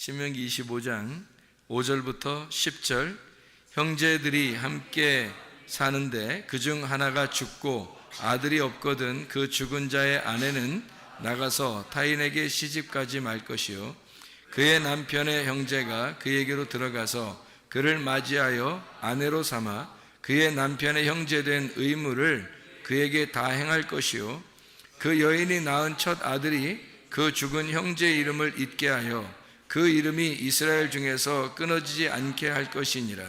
신명기 25장 5절부터 10절. 형제들이 함께 사는데 그중 하나가 죽고 아들이 없거든 그 죽은 자의 아내는 나가서 타인에게 시집가지 말 것이요 그의 남편의 형제가 그에게로 들어가서 그를 맞이하여 아내로 삼아 그의 남편의 형제된 의무를 그에게 다 행할 것이요 그 여인이 낳은 첫 아들이 그 죽은 형제의 이름을 잊게 하여 그 이름이 이스라엘 중에서 끊어지지 않게 할 것이니라.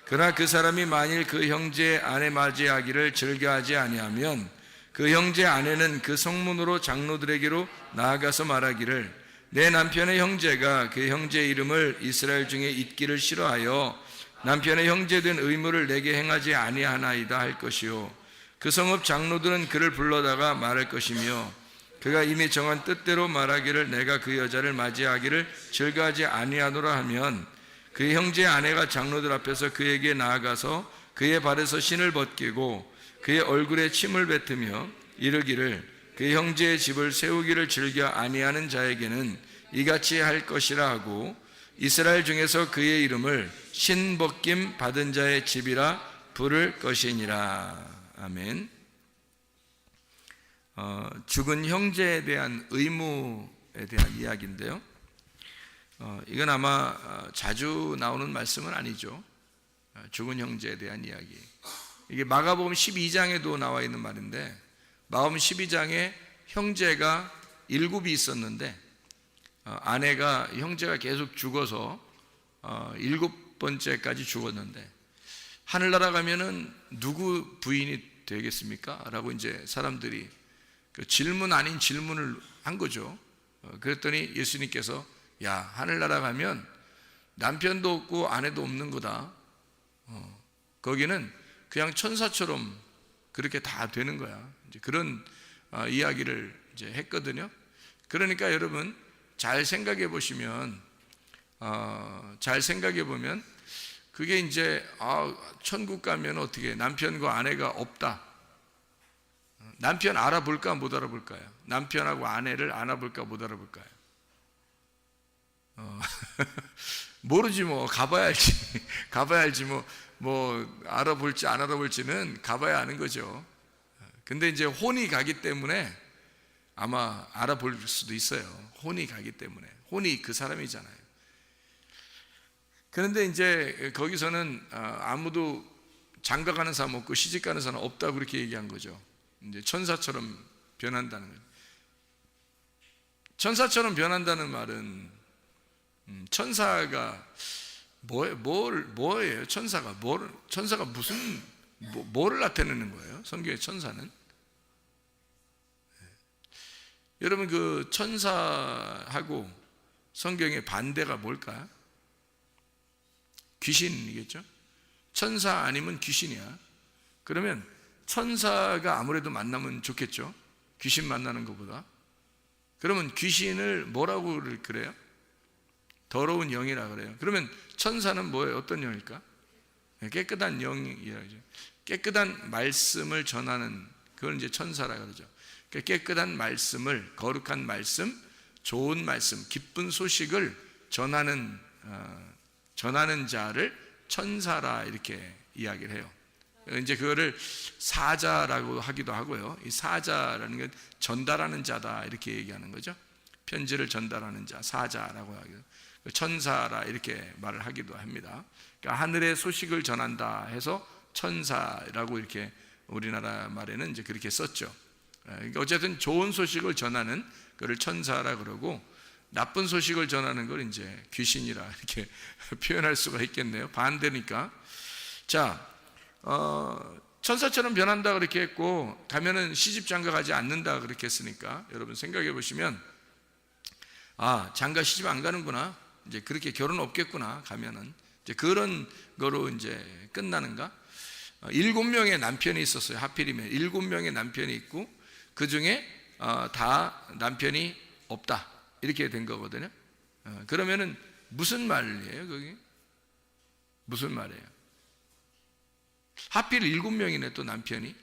그러나 그 사람이 만일 그 형제의 아내 맞이하기를 즐겨하지 아니하면 그 형제의 아내는 그 성문으로 장로들에게로 나아가서 말하기를 내 남편의 형제가 그 형제의 이름을 이스라엘 중에 잊기를 싫어하여 남편의 형제된 의무를 내게 행하지 아니하나이다 할 것이요 그 성읍 장로들은 그를 불러다가 말할 것이며 그가 이미 정한 뜻대로 말하기를 내가 그 여자를 맞이하기를 즐거워하지 아니하노라 하면 그의 형제의 아내가 장로들 앞에서 그에게 나아가서 그의 발에서 신을 벗기고 그의 얼굴에 침을 뱉으며 이르기를 그의 형제의 집을 세우기를 즐겨 아니하는 자에게는 이같이 할 것이라 하고 이스라엘 중에서 그의 이름을 신벗김 받은 자의 집이라 부를 것이니라. 아멘. 죽은 형제에 대한 의무에 대한 이야기인데요. 이건 아마 자주 나오는 말씀은 아니죠. 죽은 형제에 대한 이야기. 이게 마가복음 12장에도 나와 있는 말인데 마가복음 12장에 형제가 7이 있었는데 아내가 형제가 계속 죽어서 7번째까지 죽었는데 하늘나라 가면은 누구 부인이 되겠습니까? 라고 이제 사람들이 질문 아닌 질문을 한 거죠. 그랬더니 예수님께서 야, 하늘나라 가면 남편도 없고 아내도 없는 거다. 거기는 그냥 천사처럼 그렇게 다 되는 거야. 이제 그런 이야기를 이제 했거든요. 그러니까 여러분 잘 생각해 보시면, 그게 이제 천국 가면 어떻게 남편과 아내가 없다. 남편 알아볼까 못 알아볼까요? 남편하고 아내를 알아볼까 못 알아볼까요? 모르지 뭐. 가봐야 알지 뭐 알아볼지 안 알아볼지는 가봐야 아는 거죠. 근데 이제 혼이 가기 때문에 아마 알아볼 수도 있어요. 혼이 가기 때문에. 혼이 그 사람이잖아요. 그런데 이제 거기서는 아무도 장가가는 사람 없고 시집가는 사람 없다고 그렇게 얘기한 거죠. 이제 천사처럼 변한다는 거예요. 천사처럼 변한다는 말은 천사가 뭐예요? 천사가 무슨 뭐를 나타내는 거예요? 성경의 천사는? 여러분 그 천사하고 성경의 반대가 뭘까요? 귀신이겠죠? 천사 아니면 귀신이야. 그러면 천사가 아무래도 만나면 좋겠죠? 귀신 만나는 것보다. 그러면 귀신을 뭐라고 그래요? 더러운 영이라 그래요. 그러면 천사는 뭐예요? 어떤 영일까? 깨끗한 영이라죠. 깨끗한 말씀을 전하는, 그걸 이제 천사라 그러죠. 깨끗한 말씀을, 거룩한 말씀, 좋은 말씀, 기쁜 소식을 전하는 자를 천사라 이렇게 이야기를 해요. 이제 그거를 사자라고 하기도 하고요. 이 사자라는 게 전달하는 자다 이렇게 얘기하는 거죠. 편지를 전달하는 자, 사자라고 하기도, 천사라 이렇게 말을 하기도 합니다. 그러니까 하늘의 소식을 전한다 해서 천사라고 이렇게 우리나라 말에는 이제 그렇게 썼죠. 그러니까 어쨌든 좋은 소식을 전하는 그를 천사라 그러고 나쁜 소식을 전하는 걸 이제 귀신이라 이렇게 표현할 수가 있겠네요. 반대니까. 자, 천사처럼 변한다 그렇게 했고 가면은 시집 장가 가지 않는다 그렇게 했으니까 여러분 생각해 보시면 장가 시집 안 가는구나. 이제 그렇게 결혼 없겠구나. 가면은 이제 그런 거로 이제 끝나는가? 7명의 남편이 있었어요. 하필이면 7명의 남편이 있고 그 중에 다 남편이 없다. 이렇게 된 거거든요. 그러면은 무슨 말이에요, 거기? 무슨 말이에요? 하필 7명이네 또 남편이.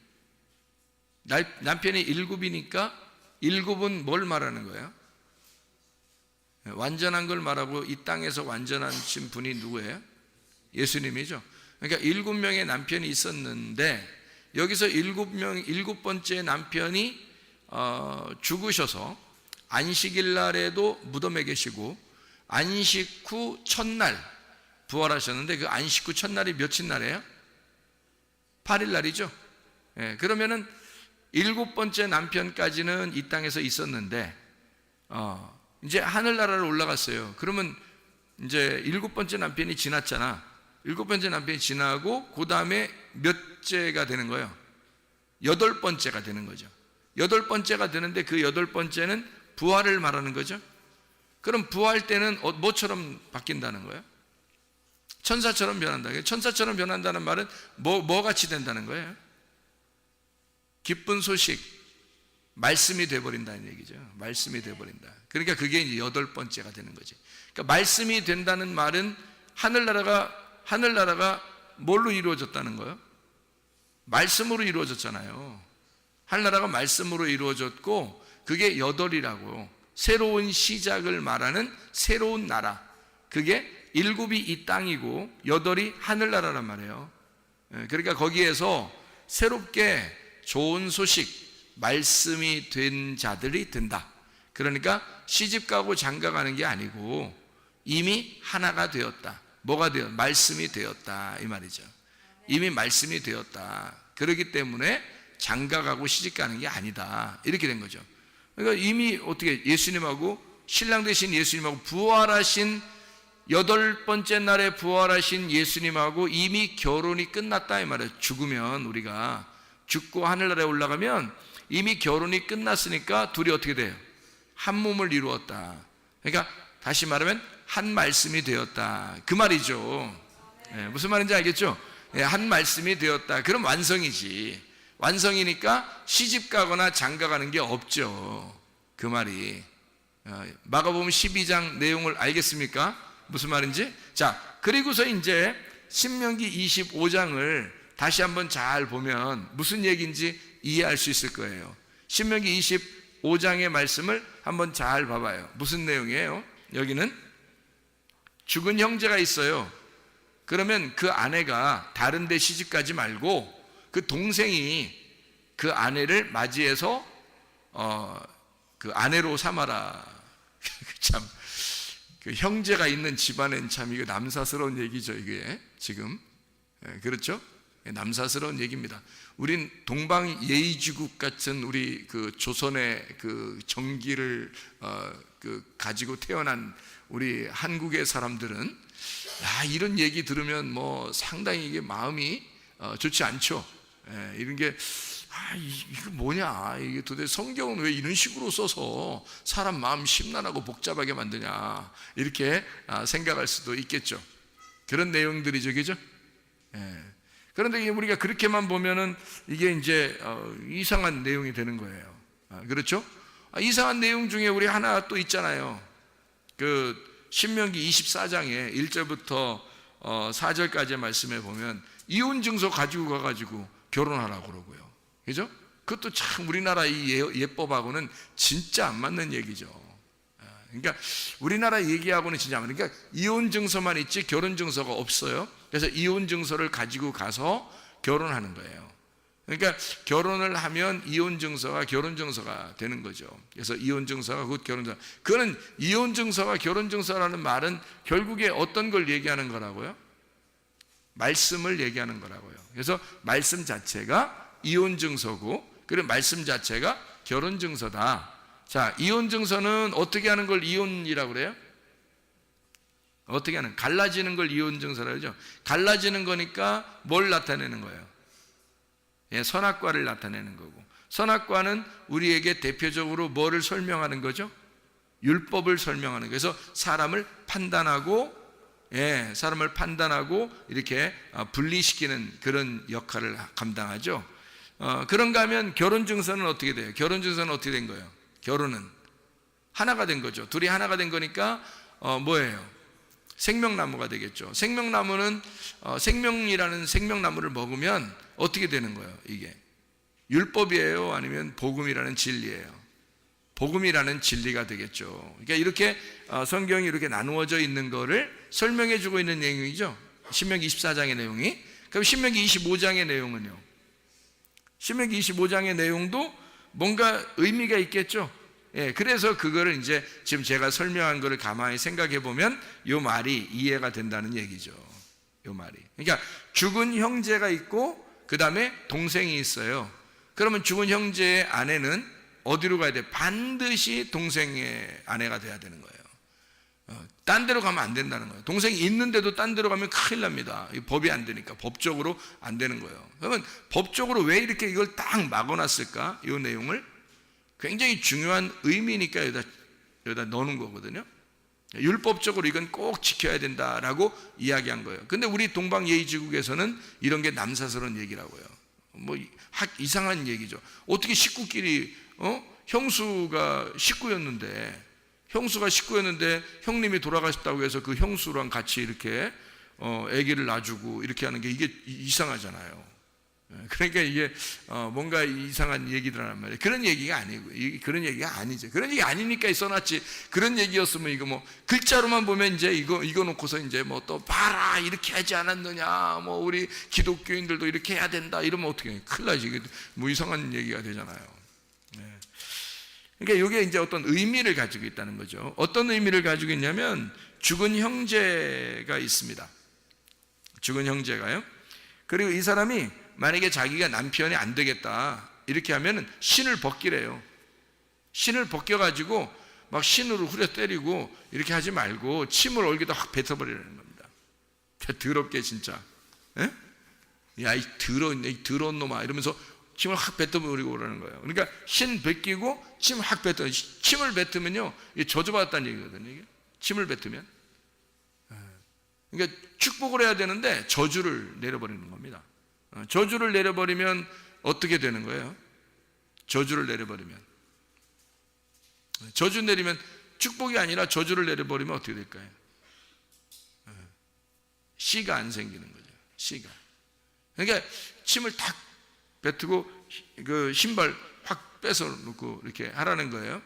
남편이 7이니까 7은 뭘 말하는 거예요? 완전한 걸 말하고 이 땅에서 완전하신 분이 누구예요? 예수님이죠. 그러니까 7명의 남편이 있었는데 여기서 7번째 남편이 죽으셔서 안식일 날에도 무덤에 계시고 안식 후 첫날 부활하셨는데 그 안식 후 첫날이 며칠 날이에요? 8일 날이죠. 그러면은 7번째 남편까지는 이 땅에서 있었는데 이제 하늘나라를 올라갔어요. 그러면 이제 7번째 남편이 지났잖아. 7번째 남편이 지나고 그 다음에 몇째가 되는 거예요? 8번째가 되는 거죠. 8번째가 되는데 그 8번째는 부활을 말하는 거죠. 그럼 부활 때는 뭐처럼 바뀐다는 거예요? 천사처럼 변한다. 천사처럼 변한다는 말은 뭐 같이 된다는 거예요? 기쁜 소식, 말씀이 돼버린다는 얘기죠. 말씀이 돼버린다. 그러니까 그게 이제 8번째가 되는 거지. 그러니까 말씀이 된다는 말은 하늘나라가 뭘로 이루어졌다는 거예요? 말씀으로 이루어졌잖아요. 하늘나라가 말씀으로 이루어졌고 그게 8이라고 새로운 시작을 말하는 새로운 나라. 그게 7이 이 땅이고 8이 하늘나라란 말이에요. 그러니까 거기에서 새롭게 좋은 소식, 말씀이 된 자들이 된다. 그러니까 시집가고 장가가는 게 아니고 이미 하나가 되었다. 뭐가 되었다? 말씀이 되었다 이 말이죠. 이미 말씀이 되었다. 그렇기 때문에 장가가고 시집가는 게 아니다 이렇게 된 거죠. 그러니까 이미 어떻게 예수님하고 신랑 되신 예수님하고 부활하신 8번째 날에 부활하신 예수님하고 이미 결혼이 끝났다 이 말이에요. 죽으면 우리가 죽고 하늘나라에 올라가면 이미 결혼이 끝났으니까 둘이 어떻게 돼요? 한 몸을 이루었다. 그러니까 다시 말하면 한 말씀이 되었다 그 말이죠. 무슨 말인지 알겠죠? 한 말씀이 되었다. 그럼 완성이지. 완성이니까 시집가거나 장가가는 게 없죠. 그 말이. 마가복음 12장 내용을 알겠습니까? 무슨 말인지? 자, 그리고서 이제 신명기 25장을 다시 한번 잘 보면 무슨 얘기인지 이해할 수 있을 거예요. 신명기 25장의 말씀을 한번 잘 봐봐요. 무슨 내용이에요? 여기는 죽은 형제가 있어요. 그러면 그 아내가 다른 데 시집가지 말고 그 동생이 그 아내를 맞이해서 그 아내로 삼아라. 참 그 형제가 있는 집안엔 참 이거 남사스러운 얘기죠. 이게 지금 그렇죠? 남사스러운 얘기입니다. 우린 동방 예의지국 같은 우리 그 조선의 그 정기를 그 가지고 태어난 우리 한국의 사람들은 이런 얘기 들으면 뭐 상당히 이게 마음이 좋지 않죠. 이런 게 이거 뭐냐, 이게 도대체 성경은 왜 이런 식으로 써서 사람 마음 심란하고 복잡하게 만드냐 이렇게 생각할 수도 있겠죠. 그런 내용들이죠, 그죠? 그런데 우리가 그렇게만 보면은 이게 이제 이상한 내용이 되는 거예요. 그렇죠? 이상한 내용 중에 우리 하나 또 있잖아요. 그 신명기 24장에 1절부터 4절까지의 말씀에 보면 이혼 증서 가지고 가가지고 결혼하라고 그러고요. 그죠? 그것도 참 우리나라 이 예법하고는 진짜 안 맞는 얘기죠. 그러니까 우리나라 얘기하고는 진짜 안 맞는. 그러니까 이혼 증서만 있지 결혼 증서가 없어요. 그래서 이혼 증서를 가지고 가서 결혼하는 거예요. 그러니까 결혼을 하면 이혼 증서가 결혼 증서가 되는 거죠. 그래서 이혼 증서가 곧 결혼 증서. 그거는 이혼 증서가 결혼 증서라는 말은 결국에 어떤 걸 얘기하는 거라고요? 말씀을 얘기하는 거라고요. 그래서 말씀 자체가 이혼 증서고, 그리고 말씀 자체가 결혼 증서다. 자, 이혼 증서는 어떻게 하는 걸 이혼이라고 그래요? 어떻게 하는? 갈라지는 걸 이혼 증서라고 하죠. 갈라지는 거니까 뭘 나타내는 거예요? 선악과를 나타내는 거고, 선악과는 우리에게 대표적으로 뭐를 설명하는 거죠? 율법을 설명하는 거예요. 그래서 사람을 판단하고 이렇게 분리시키는 그런 역할을 감당하죠. 그런가 하면 결혼 증서는 어떻게 돼요? 결혼 증서는 어떻게 된 거예요? 결혼은 하나가 된 거죠. 둘이 하나가 된 거니까 뭐예요? 생명나무가 되겠죠. 생명나무는 생명이라는 생명나무를 먹으면 어떻게 되는 거예요? 이게 율법이에요? 아니면 복음이라는 진리예요? 복음이라는 진리가 되겠죠. 그러니까 이렇게 성경이 이렇게 나누어져 있는 거를 설명해 주고 있는 내용이죠. 신명기 24장의 내용이. 그럼 신명기 25장의 내용은요? 신명기 25장의 내용도 뭔가 의미가 있겠죠. 예, 그래서 그거를 이제 지금 제가 설명한 거를 가만히 생각해 보면 이 말이 이해가 된다는 얘기죠. 이 말이. 그러니까 죽은 형제가 있고 그 다음에 동생이 있어요. 그러면 죽은 형제의 아내는 어디로 가야 돼? 반드시 동생의 아내가 돼야 되는 거예요. 딴 데로 가면 안 된다는 거예요. 동생이 있는데도 딴 데로 가면 큰일 납니다. 법이 안 되니까. 법적으로 안 되는 거예요. 그러면 법적으로 왜 이렇게 이걸 딱 막아놨을까? 이 내용을 굉장히 중요한 의미니까 여기다 넣는 거거든요. 율법적으로 이건 꼭 지켜야 된다라고 이야기한 거예요. 근데 우리 동방예의지국에서는 이런 게 남사스러운 얘기라고요. 뭐 이상한 얘기죠. 어떻게 식구끼리 형수가 식구였는데 형님이 돌아가셨다고 해서 그 형수랑 같이 이렇게 아기를 낳아주고 이렇게 하는 게 이게 이상하잖아요. 그러니까 이게 뭔가 이상한 얘기들란 말이에요. 그런 얘기가 아니고 그런 얘기가 아니죠. 그런 얘기 아니니까 써놨지. 그런 얘기였으면 이거 뭐 글자로만 보면 이제 이거 놓고서 이제 뭐 또 봐라 이렇게 하지 않았느냐, 뭐 우리 기독교인들도 이렇게 해야 된다 이러면 어떻게 해? 큰일 나지. 이게 뭐 이상한 얘기가 되잖아요. 그러니까 이게 이제 어떤 의미를 가지고 있다는 거죠. 어떤 의미를 가지고 있냐면 죽은 형제가 있습니다. 죽은 형제가요. 그리고 이 사람이 만약에 자기가 남편이 안 되겠다 이렇게 하면 신을 벗기래요. 신을 벗겨가지고 막 신으로 후려 때리고 이렇게 하지 말고 침을 얼굴에다 확 뱉어버리라는 겁니다. 더럽게 진짜. 에? 야, 이 더러운 놈아 이러면서 침을 확 뱉어버리고 그러는 거예요. 그러니까 신 벗기고 침 확 뱉어. 침을 뱉으면요 저주받았다는 얘기거든요. 이게. 침을 뱉으면. 그러니까 축복을 해야 되는데 저주를 내려버리는 겁니다. 저주를 내려버리면 어떻게 되는 거예요? 저주를 내려버리면 저주 내리면 축복이 아니라 저주를 내려버리면 어떻게 될까요? 씨가 안 생기는 거죠. 씨가. 그러니까 침을 탁 뱉고 그 신발 확 뺏어 놓고 이렇게 하라는 거예요.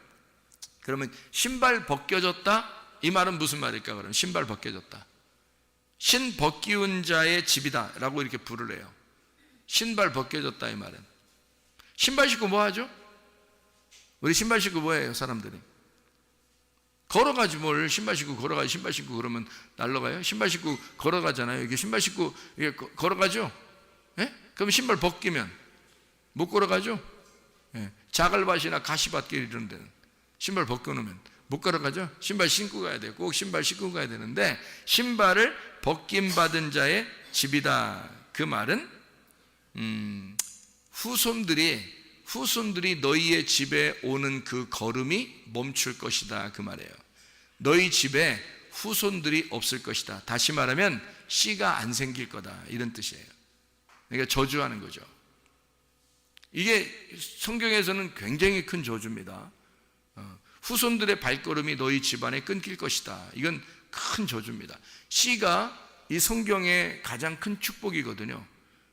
그러면 신발 벗겨졌다? 이 말은 무슨 말일까? 그러면 신발 벗겨졌다. 신 벗기운 자의 집이다 라고 이렇게 부르래요. 신발 벗겨졌다 이 말은. 신발 신고 뭐 하죠? 우리 신발 신고 뭐 해요 사람들이? 걸어가지 뭘 신발 신고 걸어가지. 신발 신고 그러면 날라가요? 신발 신고 걸어가잖아요. 이게 신발 신고 이게 걸어가죠? 예? 그럼 신발 벗기면 못 걸어가죠? 예. 자갈밭이나 가시밭길 이런 데는 신발 벗겨놓으면 못 걸어가죠? 신발 신고 가야 돼요. 꼭 신발 신고 가야 되는데 신발을 벗김받은 자의 집이다. 그 말은 후손들이 너희의 집에 오는 그 걸음이 멈출 것이다 그 말이에요. 너희 집에 후손들이 없을 것이다. 다시 말하면 씨가 안 생길 거다 이런 뜻이에요. 그러니까 저주하는 거죠. 이게 성경에서는 굉장히 큰 저주입니다. 후손들의 발걸음이 너희 집안에 끊길 것이다. 이건 큰 저주입니다. 씨가 이 성경의 가장 큰 축복이거든요.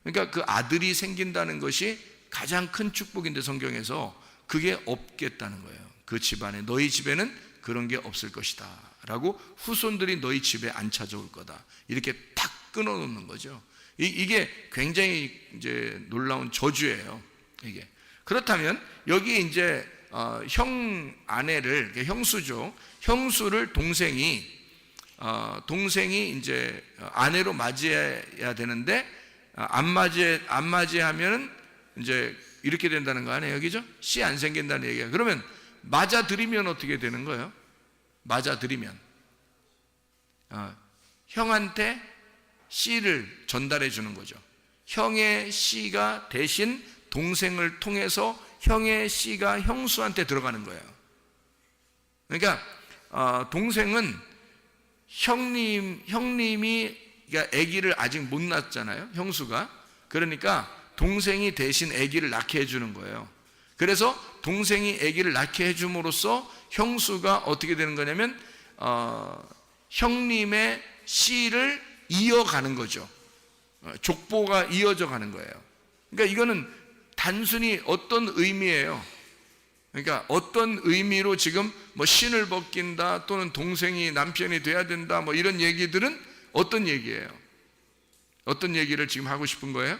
그러니까 그 아들이 생긴다는 것이 가장 큰 축복인데 성경에서 그게 없겠다는 거예요. 그 집안에 너희 집에는 그런 게 없을 것이다 라고 후손들이 너희 집에 안 찾아올 거다 이렇게 탁 끊어놓는 거죠. 이게 굉장히 이제 놀라운 저주예요. 이게 그렇다면 여기 이제 형 아내를 형수죠. 형수를 동생이 이제 아내로 맞이해야 되는데 안 맞이하면은 이제 이렇게 된다는 거 아니에요, 그죠? 씨 안 생긴다는 얘기야. 그러면 맞아들이면 어떻게 되는 거예요? 맞아들이면 형한테 씨를 전달해 주는 거죠. 형의 씨가 대신 동생을 통해서 형의 씨가 형수한테 들어가는 거예요. 그러니까 동생은 형님이 그러니까 아기를 아직 못 낳았잖아요, 형수가. 그러니까 동생이 대신 아기를 낳게 해주는 거예요. 그래서 동생이 아기를 낳게 해줌으로써 형수가 어떻게 되는 거냐면 형님의 씨를 이어가는 거죠. 족보가 이어져 가는 거예요. 그러니까 이거는 단순히 어떤 의미예요? 그러니까 어떤 의미로 지금 뭐 신을 벗긴다 또는 동생이 남편이 돼야 된다 뭐 이런 얘기들은 어떤 얘기예요? 어떤 얘기를 지금 하고 싶은 거예요?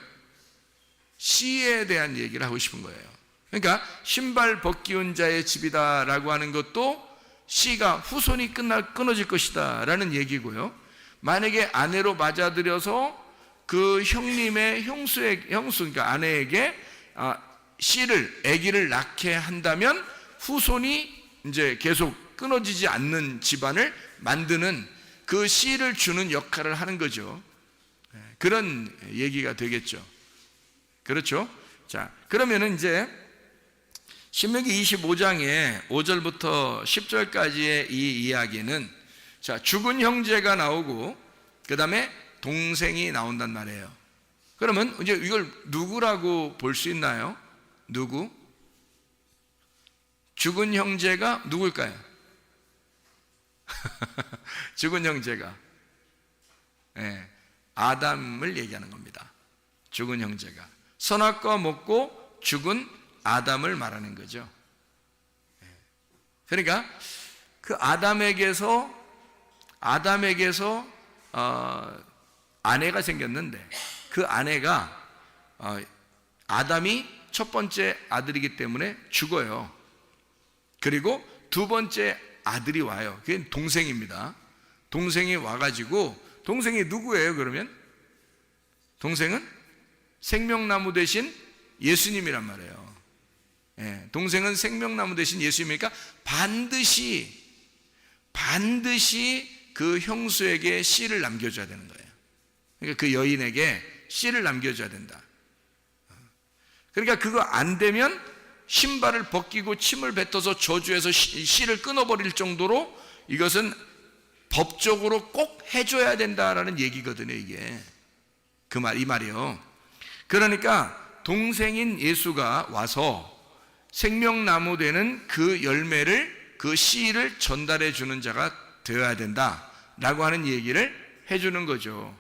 씨에 대한 얘기를 하고 싶은 거예요. 그러니까 신발 벗기운 자의 집이다라고 하는 것도 씨가 후손이 끊어질 것이다 라는 얘기고요. 만약에 아내로 맞아들여서 그 형님의 형수 그러니까 아내에게 씨를 아기를 낳게 한다면 후손이 이제 계속 끊어지지 않는 집안을 만드는 그 씨를 주는 역할을 하는 거죠. 그런 얘기가 되겠죠. 그렇죠? 자, 그러면은 이제 신명기 25장의 5절부터 10절까지의 이 이야기는 자, 죽은 형제가 나오고 그 다음에 동생이 나온단 말이에요. 그러면 이제 이걸 누구라고 볼 수 있나요? 누구? 죽은 형제가 누굴까요? 죽은 형제가 아담을 얘기하는 겁니다. 죽은 형제가 선악과 먹고 죽은 아담을 말하는 거죠. 그러니까 그 아담에게서 아내가 생겼는데 그 아내가 아담이 첫 번째 아들이기 때문에 죽어요. 그리고 두 번째 아들이 와요. 그게 동생입니다. 동생이 와가지고 동생이 누구예요? 그러면 동생은 생명나무 대신 예수님이란 말이에요. 동생은 생명나무 대신 예수님이니까 반드시 그 형수에게 씨를 남겨줘야 되는 거예요. 그러니까 그 여인에게 씨를 남겨줘야 된다. 그러니까 그거 안 되면 신발을 벗기고 침을 뱉어서 저주해서 씨를 끊어버릴 정도로 이것은 법적으로 꼭 해줘야 된다라는 얘기거든요. 이게 이 말이요. 그러니까 동생인 예수가 와서 생명나무 되는 그 열매를 그 씨를 전달해 주는 자가 되어야 된다라고 하는 얘기를 해주는 거죠.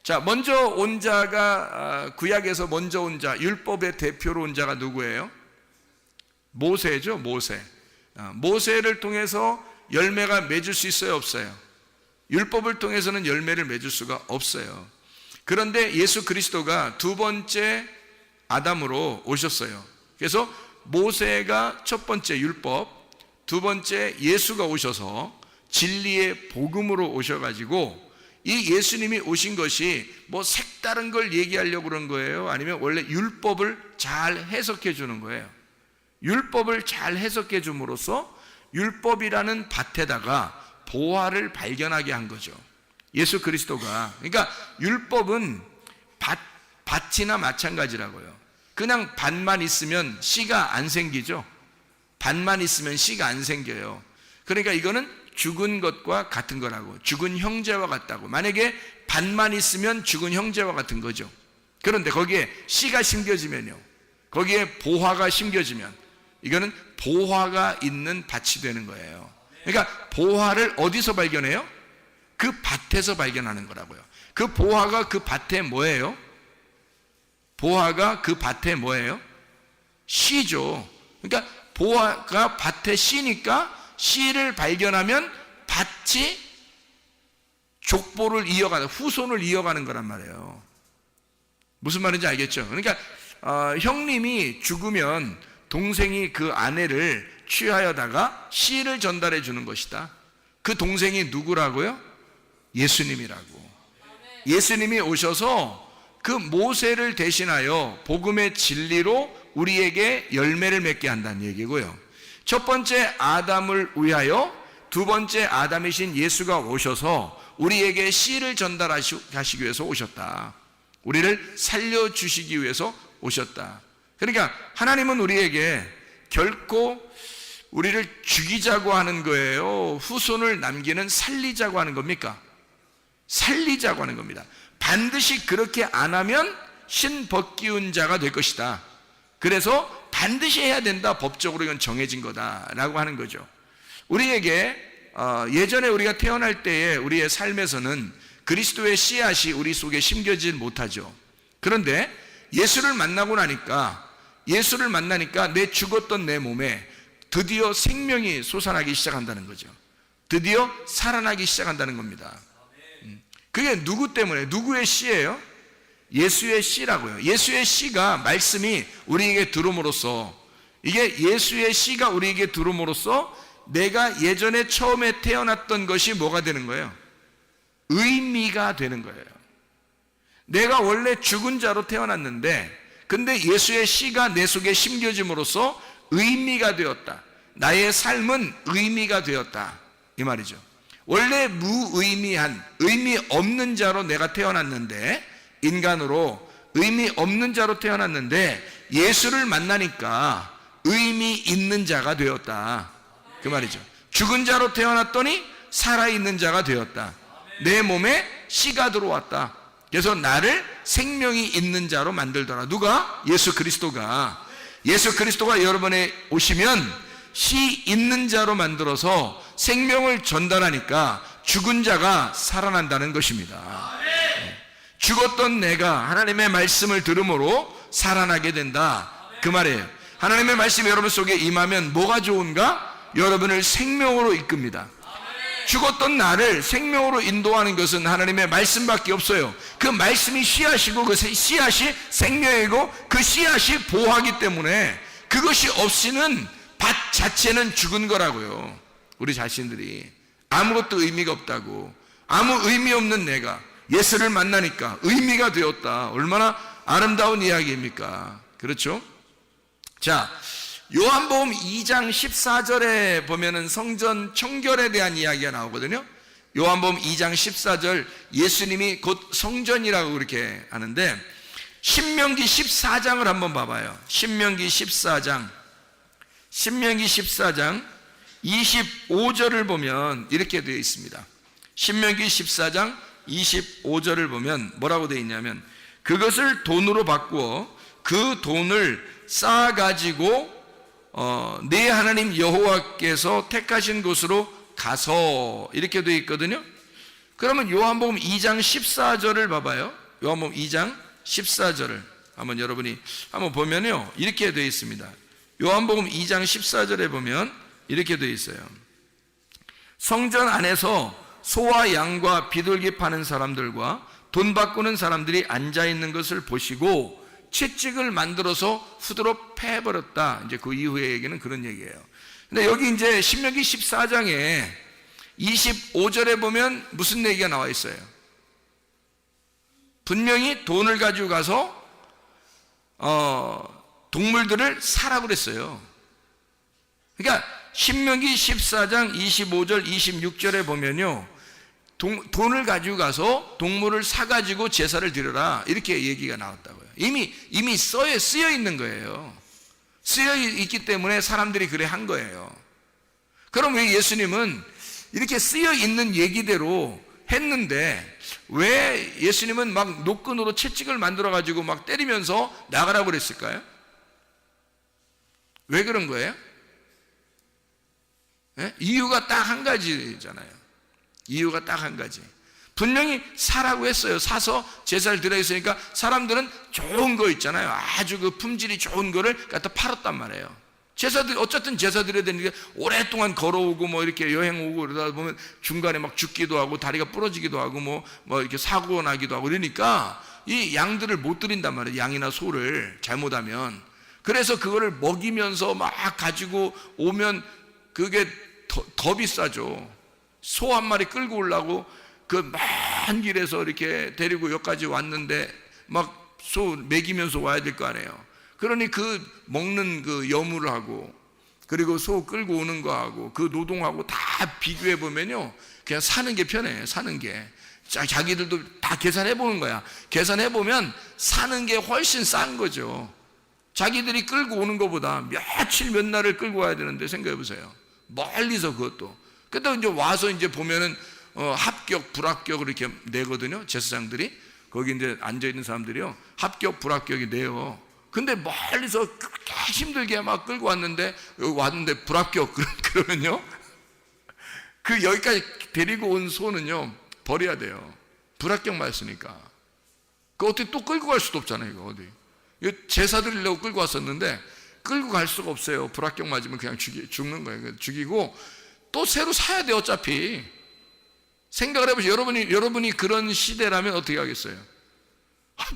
자, 먼저 온 자가 구약에서 먼저 온 자, 율법의 대표로 온 자가 누구예요? 모세죠. 모세를 통해서 열매가 맺을 수 있어요, 없어요? 율법을 통해서는 열매를 맺을 수가 없어요. 그런데 예수 그리스도가 두 번째 아담으로 오셨어요. 그래서 모세가 첫 번째 율법, 두 번째 예수가 오셔서 진리의 복음으로 오셔가지고 이 예수님이 오신 것이 뭐 색다른 걸 얘기하려고 그런 거예요? 아니면 원래 율법을 잘 해석해 주는 거예요? 율법을 잘 해석해 줌으로써 율법이라는 밭에다가 보화를 발견하게 한 거죠. 예수 그리스도가. 그러니까 율법은 밭이나 마찬가지라고요. 그냥 밭만 있으면 씨가 안 생기죠. 밭만 있으면 씨가 안 생겨요. 그러니까 이거는 죽은 것과 같은 거라고. 죽은 형제와 같다고. 만약에 밭만 있으면 죽은 형제와 같은 거죠. 그런데 거기에 씨가 심겨지면요, 거기에 보화가 심겨지면 이거는 보화가 있는 밭이 되는 거예요. 그러니까 보화를 어디서 발견해요? 그 밭에서 발견하는 거라고요. 그 보화가 그 밭에 뭐예요? 보화가 그 밭에 뭐예요? 씨죠. 그러니까 보화가 밭에 씨니까 씨를 발견하면 밭이 족보를 이어가는, 후손을 이어가는 거란 말이에요. 무슨 말인지 알겠죠? 그러니까 형님이 죽으면 동생이 그 아내를 취하여다가 씨를 전달해 주는 것이다. 그 동생이 누구라고요? 예수님이라고. 예수님이 오셔서 그 모세를 대신하여 복음의 진리로 우리에게 열매를 맺게 한다는 얘기고요. 첫 번째 아담을 위하여 두 번째 아담이신 예수가 오셔서 우리에게 씨를 전달하시기 위해서 오셨다. 우리를 살려주시기 위해서 오셨다. 그러니까 하나님은 우리에게 결코 우리를 죽이자고 하는 거예요? 후손을 남기는 살리자고 하는 겁니까? 살리자고 하는 겁니다. 반드시 그렇게 안 하면 신벗기운 자가 될 것이다. 그래서 반드시 해야 된다. 법적으로 이건 정해진 거다라고 하는 거죠. 우리에게 예전에 우리가 태어날 때에 우리의 삶에서는 그리스도의 씨앗이 우리 속에 심겨지질 못하죠. 그런데 예수를 만나고 나니까 예수를 만나니까 내 죽었던 내 몸에 드디어 생명이 솟아나기 시작한다는 거죠. 드디어 살아나기 시작한다는 겁니다. 그게 누구 때문에, 누구의 씨예요? 예수의 씨라고요. 예수의 씨가, 말씀이 우리에게 들음으로써, 이게 예수의 씨가 우리에게 들음으로써 내가 예전에 처음에 태어났던 것이 뭐가 되는 거예요? 의미가 되는 거예요. 내가 원래 죽은 자로 태어났는데, 근데 예수의 씨가 내 속에 심겨짐으로써 의미가 되었다. 나의 삶은 의미가 되었다, 이 말이죠. 원래 무의미한, 의미 없는 자로 내가 태어났는데, 인간으로 의미 없는 자로 태어났는데 예수를 만나니까 의미 있는 자가 되었다, 그 말이죠. 죽은 자로 태어났더니 살아있는 자가 되었다. 내 몸에 씨가 들어왔다. 그래서 나를 생명이 있는 자로 만들더라. 누가? 예수 그리스도가. 예수 그리스도가 여러분에 오시면 씨 있는 자로 만들어서 생명을 전달하니까 죽은 자가 살아난다는 것입니다. 죽었던 내가 하나님의 말씀을 들음으로 살아나게 된다, 그 말이에요. 하나님의 말씀이 여러분 속에 임하면 뭐가 좋은가? 여러분을 생명으로 이끕니다. 죽었던 나를 생명으로 인도하는 것은 하나님의 말씀밖에 없어요. 그 말씀이 씨앗이고 그 씨앗이 생명이고 그 씨앗이 보호하기 때문에 그것이 없이는 밭 자체는 죽은 거라고요. 우리 자신들이 아무것도 의미가 없다고. 아무 의미 없는 내가 예수를 만나니까 의미가 되었다. 얼마나 아름다운 이야기입니까? 그렇죠? 자, 요한복음 2장 14절에 보면은 성전 청결에 대한 이야기가 나오거든요. 요한복음 2장 14절, 예수님이 곧 성전이라고 그렇게 하는데, 신명기 14장을 한번 봐봐요. 신명기 14장 25절을 보면 이렇게 되어 있습니다. 신명기 14장 25절을 보면 뭐라고 되어 있냐면, 그것을 돈으로 바꾸어 그 돈을 쌓아가지고 네 하나님 여호와께서 택하신 곳으로 가서, 이렇게 되어 있거든요. 그러면 요한복음 2장 14절을 봐봐요. 요한복음 2장 14절을 한번 여러분이 한번 보면요, 이렇게 되어 있습니다. 요한복음 2장 14절에 보면 이렇게 되어 있어요. 성전 안에서 소와 양과 비둘기 파는 사람들과 돈 바꾸는 사람들이 앉아있는 것을 보시고 채찍을 만들어서 후드로 패버렸다. 이제 그 이후의 얘기는 그런 얘기예요. 근데 여기 이제 신명기 14장에 25절에 보면 무슨 얘기가 나와 있어요? 분명히 돈을 가지고 가서 동물들을 사라고 그랬어요. 그러니까 신명기 14장 25절 26절에 보면요, 돈을 가지고 가서 동물을 사가지고 제사를 드려라, 이렇게 얘기가 나왔다고요. 이미 쓰여 있는 거예요. 쓰여 있기 때문에 사람들이 그래 한 거예요. 그럼 왜 예수님은 이렇게 쓰여 있는 얘기대로 했는데 왜 예수님은 막 노끈으로 채찍을 만들어 가지고 막 때리면서 나가라고 그랬을까요? 왜 그런 거예요? 네? 이유가 딱 한 가지잖아요. 이유가 딱 한 가지. 분명히 사라고 했어요. 사서 제사를 드려 있으니까 사람들은 좋은 거 있잖아요. 아주 그 품질이 좋은 거를 갖다 팔았단 말이에요. 어쨌든 제사 드려야 되는데 오랫동안 걸어오고 뭐 이렇게 여행 오고 그러다 보면 중간에 막 죽기도 하고 다리가 부러지기도 하고 뭐 이렇게 사고 나기도 하고 그러니까 이 양들을 못 드린단 말이에요. 양이나 소를 잘못하면. 그래서 그거를 먹이면서 막 가지고 오면 그게 더 비싸죠. 소 한 마리 끌고 오려고 그 먼 길에서 이렇게 데리고 여기까지 왔는데 막 소 먹이면서 와야 될 거 아니에요. 그러니 그 먹는 그 여물을 하고 그리고 소 끌고 오는 거하고 그 노동하고 다 비교해 보면요, 그냥 사는 게 편해. 사는 게 자기들도 다 계산해 보는 거야. 계산해 보면 사는 게 훨씬 싼 거죠. 자기들이 끌고 오는 것보다 며칠 몇 날을 끌고 와야 되는데 생각해 보세요. 멀리서 그것도. 그때 이제 와서 이제 보면은 합격, 불합격을 이렇게 내거든요. 제사장들이 거기 이제 앉아 있는 사람들이요, 합격, 불합격이 내요. 근데 멀리서 그렇게 힘들게 막 끌고 왔는데 여기 왔는데 불합격 그러면요, 그 여기까지 데리고 온 소는요 버려야 돼요. 불합격 맞았으니까. 그 어떻게 또 끌고 갈 수도 없잖아요. 이거 어디 제사 드리려고 끌고 왔었는데 끌고 갈 수가 없어요. 불합격 맞으면 그냥 죽는 거예요. 죽이고 또 새로 사야 돼. 어차피 생각을 해보세요. 여러분이 그런 시대라면 어떻게 하겠어요?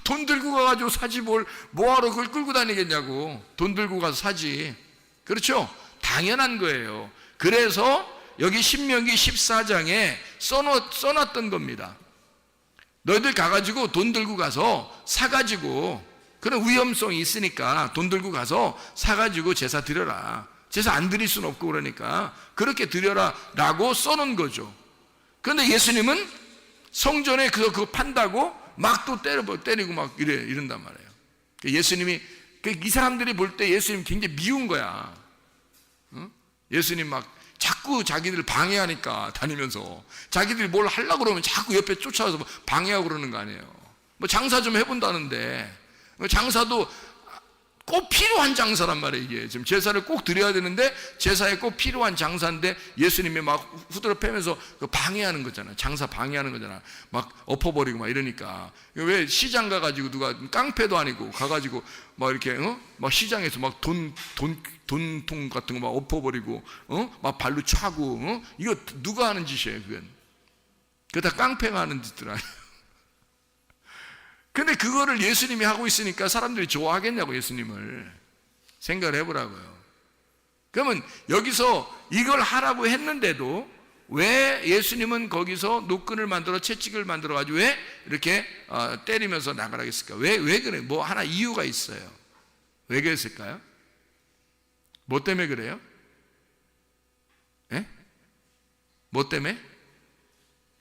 돈 들고 가가지고 사지 뭐하러 그걸 끌고 다니겠냐고. 돈 들고 가서 사지. 그렇죠? 당연한 거예요. 그래서 여기 신명기 14장에 써놨던 겁니다. 너희들 가가지고 돈 들고 가서 사가지고, 그런 위험성이 있으니까 돈 들고 가서 사가지고 제사 드려라. 제사 안 드릴 수는 없고 그러니까 그렇게 드려라 라고 써놓은 거죠. 그런데 예수님은 성전에 그거 판다고 막 또 때리고 막 이런단 말이에요. 예수님이, 이 사람들이 볼 때 예수님 굉장히 미운 거야. 예수님 막 자꾸 자기들 방해하니까 다니면서 자기들이 뭘 하려고 그러면 자꾸 옆에 쫓아와서 방해하고 그러는 거 아니에요. 뭐 장사 좀 해본다는데, 장사도 꼭 필요한 장사란 말이에요. 이게 지금 제사를 꼭 드려야 되는데 제사에 꼭 필요한 장사인데 예수님이 막 후드려 패면서 방해하는 거잖아. 장사 방해하는 거잖아. 막 엎어버리고 막 이러니까. 왜 시장 가가지고 누가 깡패도 아니고 가가지고 막 이렇게 막 시장에서 막 돈통 같은 거 막 엎어버리고 막 발로 차고 이거 누가 하는 짓이에요? 그건 그거 다 깡패가 하는 짓들 아니에요. 근데 그거를 예수님이 하고 있으니까 사람들이 좋아하겠냐고. 예수님을 생각을 해보라고요. 그러면 여기서 이걸 하라고 했는데도 왜 예수님은 거기서 노끈을 만들어 채찍을 만들어 가지고 왜 이렇게 때리면서 나가라 했을까? 왜 그래? 뭐 하나 이유가 있어요. 왜 그랬을까요? 뭐 때문에 그래요? 예? 뭐 때문에?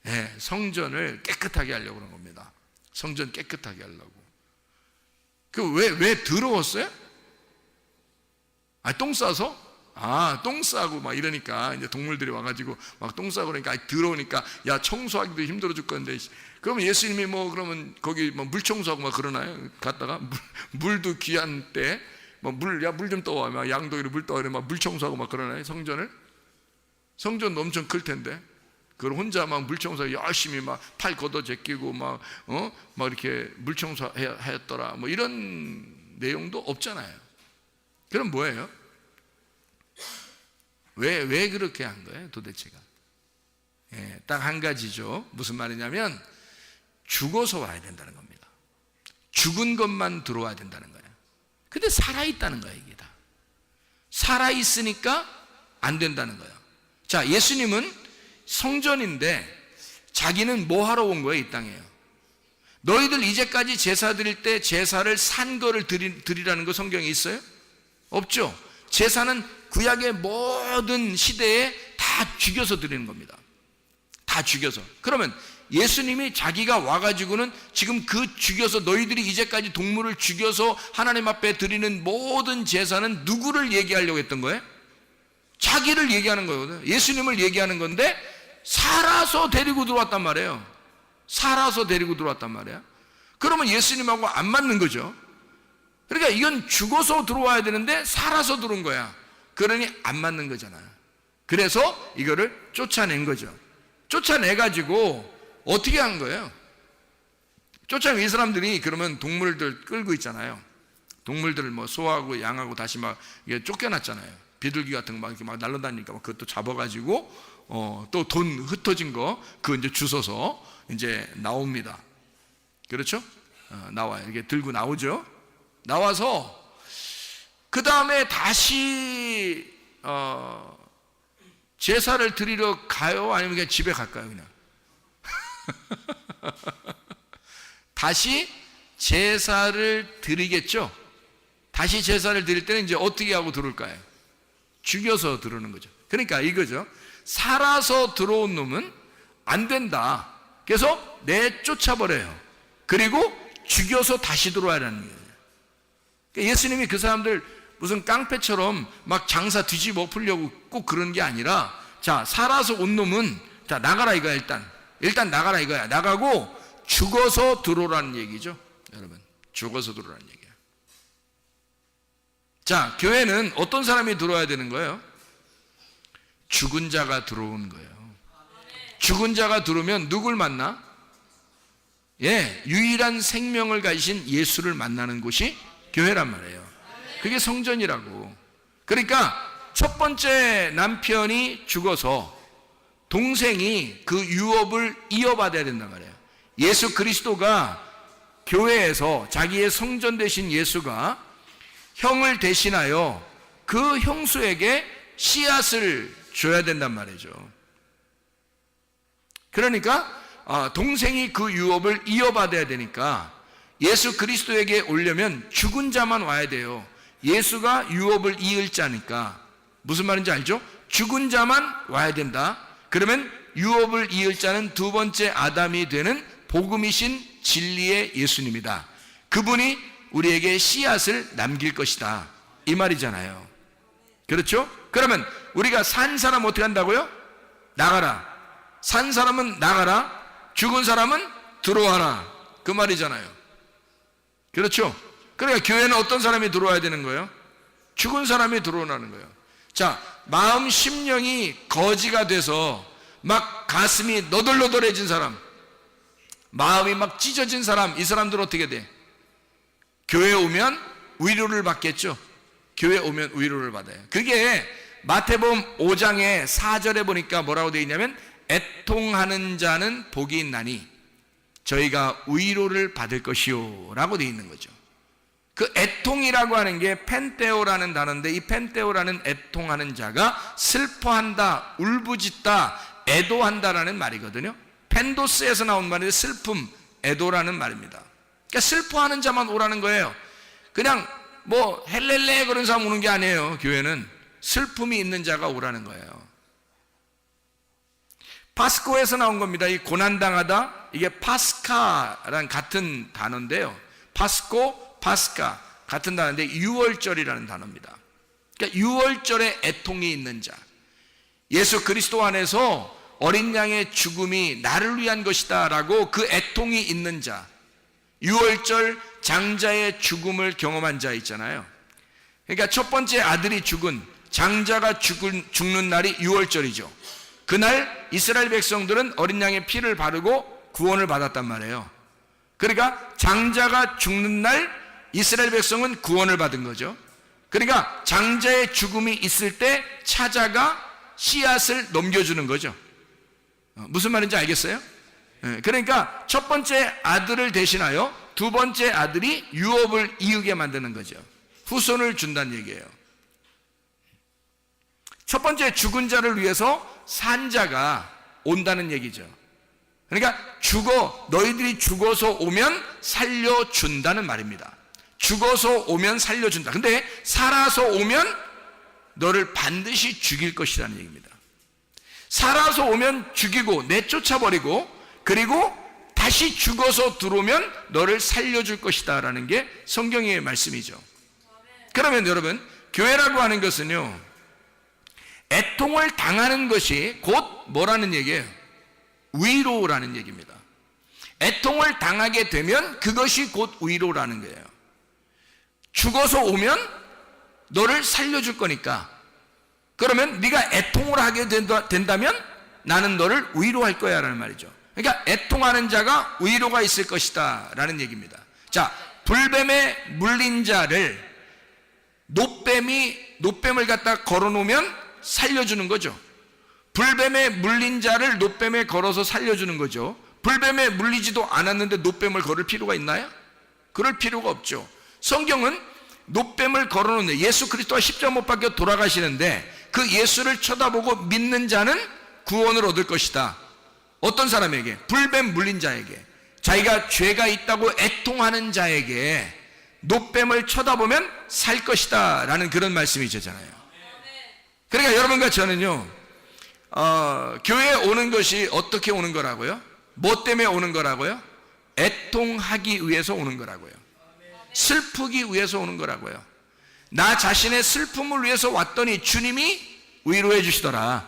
예, 성전을 깨끗하게 하려고 그런 겁니다. 성전 깨끗하게 하려고. 왜 더러웠어요? 똥 싸서? 똥 싸고 막 이러니까 이제 동물들이 와가지고 막 똥 싸고 그러니까 더러우니까 야, 청소하기도 힘들어 죽 건데. 그러면 예수님이 그러면 거기 물 청소하고 막 그러나요? 갔다가 물도 귀한 때 물 좀 떠와. 막 양동이로 물 떠와. 막 물 청소하고 막 그러나요? 성전도 엄청 클 텐데. 그걸 혼자 막 물청소 열심히 막 팔 걷어 제끼고 막 이렇게 물청소 했더라. 뭐 이런 내용도 없잖아요. 그럼 뭐예요? 왜 그렇게 한 거예요? 도대체가? 예, 딱 한 가지죠. 무슨 말이냐면 죽어서 와야 된다는 겁니다. 죽은 것만 들어와야 된다는 거예요. 근데 살아있다는 거예요. 이게 다 살아있으니까 안 된다는 거예요. 자, 예수님은 성전인데 자기는 뭐 하러 온 거예요? 이 땅에요. 너희들 이제까지 제사 드릴 때 제사를 산 거를 드리라는 거 성경에 있어요? 없죠. 제사는 구약의 모든 시대에 다 죽여서 드리는 겁니다. 다 죽여서. 그러면 예수님이 자기가 와가지고는 지금 그 죽여서 너희들이 이제까지 동물을 죽여서 하나님 앞에 드리는 모든 제사는 누구를 얘기하려고 했던 거예요? 자기를 얘기하는 거거든요. 예수님을 얘기하는 건데 살아서 데리고 들어왔단 말이에요. 살아서 데리고 들어왔단 말이야. 그러면 예수님하고 안 맞는 거죠. 그러니까 이건 죽어서 들어와야 되는데 살아서 들어온 거야. 그러니 안 맞는 거잖아요. 그래서 이거를 쫓아낸 거죠. 쫓아내가지고 어떻게 한 거예요? 쫓아낸 이 사람들이 그러면 동물들 끌고 있잖아요. 동물들을 소하고 양하고 다시 막 이게 쫓겨났잖아요. 비둘기 같은 거 막 이렇게 막 날아다니니까 그것도 잡아가지고 또 돈 흩어진 거 그거 이제 주워서 이제 나옵니다. 그렇죠? 나와요. 이렇게 들고 나오죠. 나와서 그 다음에 다시 제사를 드리러 가요? 아니면 그냥 집에 갈까요? 그냥 다시 제사를 드리겠죠. 다시 제사를 드릴 때는 이제 어떻게 하고 들어올까요? 죽여서 들어오는 거죠. 그러니까 이거죠. 살아서 들어온 놈은 안 된다. 그래서 내쫓아버려요. 그리고 죽여서 다시 들어와라는 거예요. 그러니까 예수님이 그 사람들 무슨 깡패처럼 막 장사 뒤집어 엎으려고 꼭 그런 게 아니라, 자, 살아서 온 놈은 자, 나가라 이거야. 일단 나가라 이거야. 나가고 죽어서 들어오라는 얘기죠. 여러분, 죽어서 들어오라는 얘기야. 자, 교회는 어떤 사람이 들어와야 되는 거예요? 죽은 자가 들어오는 거예요. 죽은 자가 들어오면 누굴 만나? 예, 유일한 생명을 가지신 예수를 만나는 곳이 교회란 말이에요. 그게 성전이라고. 그러니까 첫 번째 남편이 죽어서 동생이 그 유업을 이어받아야 된단 말이에요. 예수 그리스도가 교회에서 자기의 성전 되신 예수가 형을 대신하여 그 형수에게 씨앗을 줘야 된단 말이죠. 그러니까 동생이 그 유업을 이어받아야 되니까 예수 그리스도에게 오려면 죽은 자만 와야 돼요. 예수가 유업을 이을 자니까. 무슨 말인지 알죠? 죽은 자만 와야 된다. 그러면 유업을 이을 자는 두 번째 아담이 되는 복음이신 진리의 예수님이다. 그분이 우리에게 씨앗을 남길 것이다, 이 말이잖아요. 그렇죠? 그러면 우리가 산 사람 어떻게 한다고요? 나가라. 산 사람은 나가라, 죽은 사람은 들어와라, 그 말이잖아요. 그렇죠? 그러니까 교회는 어떤 사람이 들어와야 되는 거예요? 죽은 사람이 들어오라는 거예요. 자, 마음 심령이 거지가 돼서 막 가슴이 너덜너덜해진 사람, 마음이 막 찢어진 사람, 이 사람들은 어떻게 돼? 교회 오면 위로를 받겠죠. 교회 오면 위로를 받아요. 그게 마태복음 5장의 4절에 보니까 뭐라고 되어 있냐면, 애통하는 자는 복이 있나니 저희가 위로를 받을 것이요 라고 되어 있는 거죠. 그 애통이라고 하는 게 펜테오라는 단어인데, 이 펜테오라는 애통하는 자가 슬퍼한다, 울부짖다, 애도한다라는 말이거든요. 펜도스에서 나온 말인데 슬픔, 애도라는 말입니다. 그러니까 슬퍼하는 자만 오라는 거예요. 그냥 뭐 헬렐레 그런 사람 오는 게 아니에요. 교회는 슬픔이 있는 자가 오라는 거예요. 파스코에서 나온 겁니다. 이 고난당하다, 이게 파스카랑 같은 단어인데요. 파스코, 파스카 같은 단어인데 유월절이라는 단어입니다. 그러니까 유월절에 애통이 있는 자, 예수 그리스도 안에서 어린 양의 죽음이 나를 위한 것이다 라고 그 애통이 있는 자, 유월절 장자의 죽음을 경험한 자 있잖아요. 그러니까 첫 번째 아들이 죽은, 장자가 죽는 날이 유월절이죠. 그날 이스라엘 백성들은 어린 양의 피를 바르고 구원을 받았단 말이에요. 그러니까 장자가 죽는 날 이스라엘 백성은 구원을 받은 거죠. 그러니까 장자의 죽음이 있을 때 차자가 씨앗을 넘겨주는 거죠. 무슨 말인지 알겠어요? 그러니까 첫 번째 아들을 대신하여 두 번째 아들이 유업을 이으게 만드는 거죠. 후손을 준다는 얘기예요. 첫 번째 죽은 자를 위해서 산자가 온다는 얘기죠. 그러니까 너희들이 죽어서 오면 살려준다는 말입니다. 죽어서 오면 살려준다. 근데 살아서 오면 너를 반드시 죽일 것이라는 얘기입니다. 살아서 오면 죽이고 내쫓아버리고, 그리고 다시 죽어서 들어오면 너를 살려줄 것이다 라는 게 성경의 말씀이죠. 그러면 여러분, 교회라고 하는 것은요, 애통을 당하는 것이 곧 뭐라는 얘기예요? 위로라는 얘기입니다. 애통을 당하게 되면 그것이 곧 위로라는 거예요. 죽어서 오면 너를 살려줄 거니까, 그러면 네가 애통을 하게 된다면 나는 너를 위로할 거야 라는 말이죠. 그러니까 애통하는 자가 위로가 있을 것이다 라는 얘기입니다. 자, 불뱀에 물린 자를 노뱀을 갖다 걸어놓으면 살려주는 거죠. 불뱀에 물린 자를 노뱀에 걸어서 살려주는 거죠. 불뱀에 물리지도 않았는데 노뱀을 걸을 필요가 있나요? 그럴 필요가 없죠. 성경은 노뱀을 걸어놓는, 예수 그리스도가 십자가 못 박혀 돌아가시는데 그 예수를 쳐다보고 믿는 자는 구원을 얻을 것이다. 어떤 사람에게? 불뱀 물린 자에게, 자기가 죄가 있다고 애통하는 자에게 노뱀을 쳐다보면 살 것이다 라는 그런 말씀이잖아요. 그러니까 여러분과 저는요, 교회에 오는 것이 어떻게 오는 거라고요? 뭐 때문에 오는 거라고요? 애통하기 위해서 오는 거라고요. 슬프기 위해서 오는 거라고요. 나 자신의 슬픔을 위해서 왔더니 주님이 위로해 주시더라.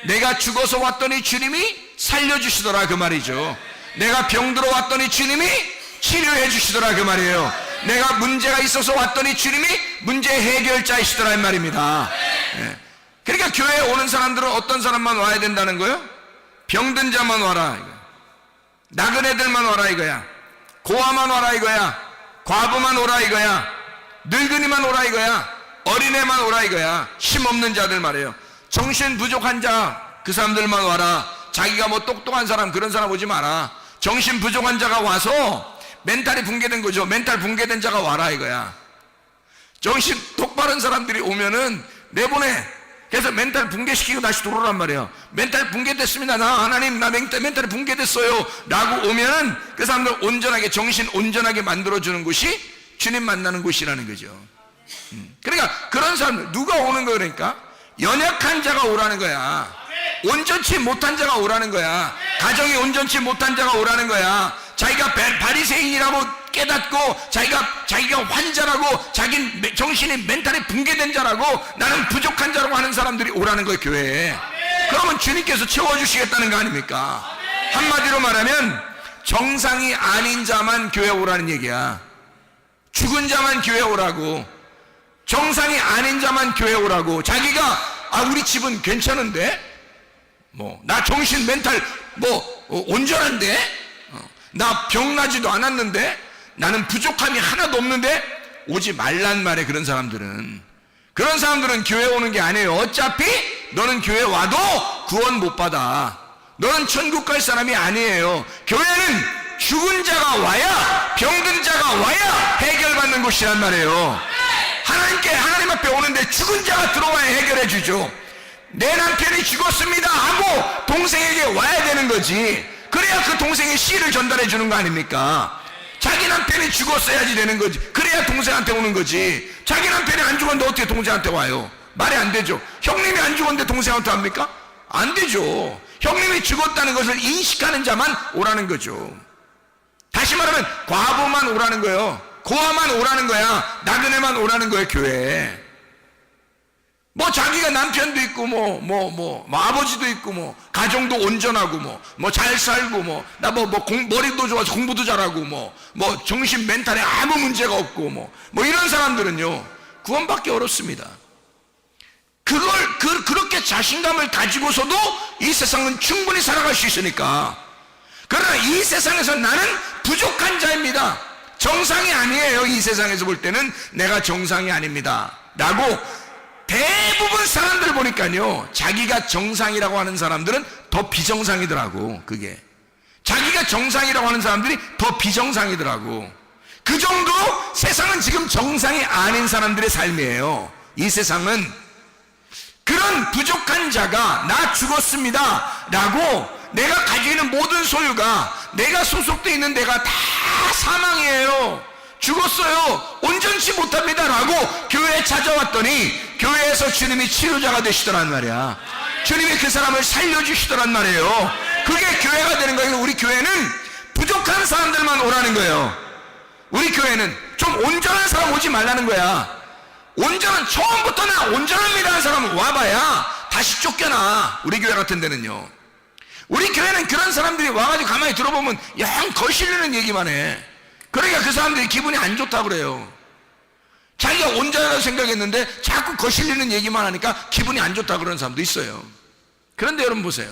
내가 죽어서 왔더니 주님이 살려주시더라, 그 말이죠. 내가 병들어 왔더니 주님이 치료해 주시더라, 그 말이에요. 내가 문제가 있어서 왔더니 주님이 문제 해결자이시더라, 이 말입니다. 그러니까 교회에 오는 사람들은 어떤 사람만 와야 된다는 거예요? 병든 자만 와라, 나그네들만 와라 이거야. 고아만 와라 이거야. 과부만 오라 이거야. 늙은이만 오라 이거야. 어린애만 오라 이거야. 힘없는 자들 말이에요. 정신 부족한 자, 그 사람들만 와라. 자기가 뭐 똑똑한 사람, 그런 사람 오지 마라. 정신 부족한 자가 와서 멘탈이 붕괴된 거죠. 멘탈 붕괴된 자가 와라 이거야. 정신 똑바른 사람들이 오면은 내보내. 그래서 멘탈 붕괴시키고 다시 들어오란 말이에요. 멘탈 붕괴됐습니다. 나 하나님, 나 멘탈이 붕괴됐어요 라고 오면은 그 사람들 온전하게, 정신 온전하게 만들어주는 곳이 주님 만나는 곳이라는 거죠. 그러니까 그런 사람들, 누가 오는 거야? 그러니까 연약한 자가 오라는 거야. 온전치 못한 자가 오라는 거야. 가정이 온전치 못한 자가 오라는 거야. 자기가 바리새인이라고 깨닫고 자기가 환자라고, 자기 정신이 멘탈이 붕괴된 자라고, 나는 부족한 자라고 하는 사람들이 오라는 거예요, 교회에. 그러면 주님께서 채워주시겠다는 거 아닙니까? 한마디로 말하면 정상이 아닌 자만 교회 오라는 얘기야. 죽은 자만 교회 오라고, 정상이 아닌 자만 교회 오라고. 자기가 우리 집은 괜찮은데, 나 정신 멘탈 온전한데, 나 병나지도 않았는데, 나는 부족함이 하나도 없는데 오지 말란 말에. 그런 사람들은 교회 오는 게 아니에요. 어차피 너는 교회 와도 구원 못 받아. 너는 천국 갈 사람이 아니에요. 교회는 죽은 자가 와야, 병든 자가 와야 해결받는 곳이란 말이에요. 하나님 앞에 오는데 죽은 자가 들어와야 해결해 주죠. 내 남편이 죽었습니다 하고 동생에게 와야 되는 거지. 그래야 그 동생의 씨를 전달해 주는 거 아닙니까? 자기 남편이 죽었어야지 되는 거지. 그래야 동생한테 오는 거지. 자기 남편이 안 죽었는데 어떻게 동생한테 와요? 말이 안 되죠. 형님이 안 죽었는데 동생한테 합니까? 안 되죠. 형님이 죽었다는 것을 인식하는 자만 오라는 거죠. 다시 말하면 과부만 오라는 거예요. 고아만 오라는 거야. 나그네만 오라는 거예요, 교회에. 자기가 남편도 있고, 아버지도 있고, 가정도 온전하고, 잘 살고, 머리도 좋아서 공부도 잘하고, 정신 멘탈에 아무 문제가 없고, 이런 사람들은요, 구원받기 어렵습니다. 그렇게 자신감을 가지고서도 이 세상은 충분히 살아갈 수 있으니까. 그러나 이 세상에서 나는 부족한 자입니다. 정상이 아니에요. 이 세상에서 볼 때는 내가 정상이 아닙니다 라고 대부분 사람들 보니까요, 자기가 정상이라고 하는 사람들은 더 비정상이더라고. 그게 자기가 정상이라고 하는 사람들이 더 비정상이더라고. 그 정도로 세상은 지금 정상이 아닌 사람들의 삶이에요. 이 세상은 그런 부족한 자가 나 죽었습니다 라고, 내가 가지고 있는 모든 소유가, 내가 소속되어 있는 데가 다 사망이에요, 죽었어요, 온전치 못합니다 라고 교회에 찾아왔더니 교회에서 주님이 치료자가 되시더란 말이야. 주님이 그 사람을 살려주시더란 말이에요. 그게 교회가 되는 거예요. 우리 교회는 부족한 사람들만 오라는 거예요. 우리 교회는 좀 온전한 사람 오지 말라는 거야. 처음부터 나 온전합니다 하는 사람 와봐야 다시 쫓겨나. 우리 교회 같은 데는요. 우리 교회는 그런 사람들이 와가지고 가만히 들어보면 영 거실리는 얘기만 해. 그러니까 그 사람들이 기분이 안 좋다고 그래요. 자기가 온전하다고 생각했는데 자꾸 거실리는 얘기만 하니까 기분이 안 좋다고 그러는 사람도 있어요. 그런데 여러분 보세요.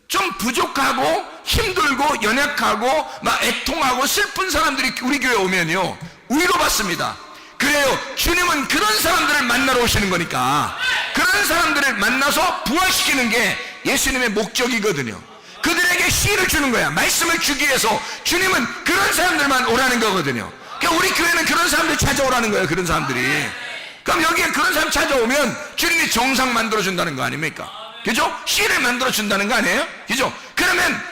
좀 부족하고 힘들고 연약하고 애통하고 슬픈 사람들이 우리 교회에 오면요, 위로받습니다. 그래요. 주님은 그런 사람들을 만나러 오시는 거니까, 그런 사람들을 만나서 부활시키는 게 예수님의 목적이거든요. 그들에게 씨를 주는 거야. 말씀을 주기 위해서 주님은 그런 사람들만 오라는 거거든요. 그러니까 우리 교회는 그런 사람들 찾아오라는 거예요. 그런 사람들이. 그럼 여기에 그런 사람 찾아오면 주님이 정상 만들어준다는 거 아닙니까? 그죠? 씨를 만들어준다는 거 아니에요? 그죠? 그러면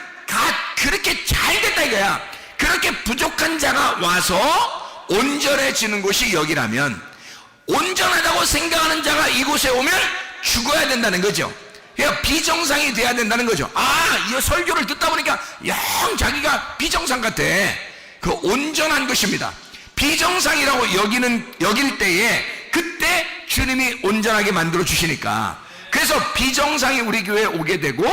그렇게 잘 됐다 이거야. 그렇게 부족한 자가 와서 온전해지는 곳이 여기라면, 온전하다고 생각하는 자가 이곳에 오면 죽어야 된다는 거죠. 그러니까 비정상이 돼야 된다는 거죠. 이 설교를 듣다 보니까 영 자기가 비정상 같아. 그 온전한 것입니다. 비정상이라고 여길 때에 그때 주님이 온전하게 만들어 주시니까. 그래서 비정상이 우리 교회에 오게 되고,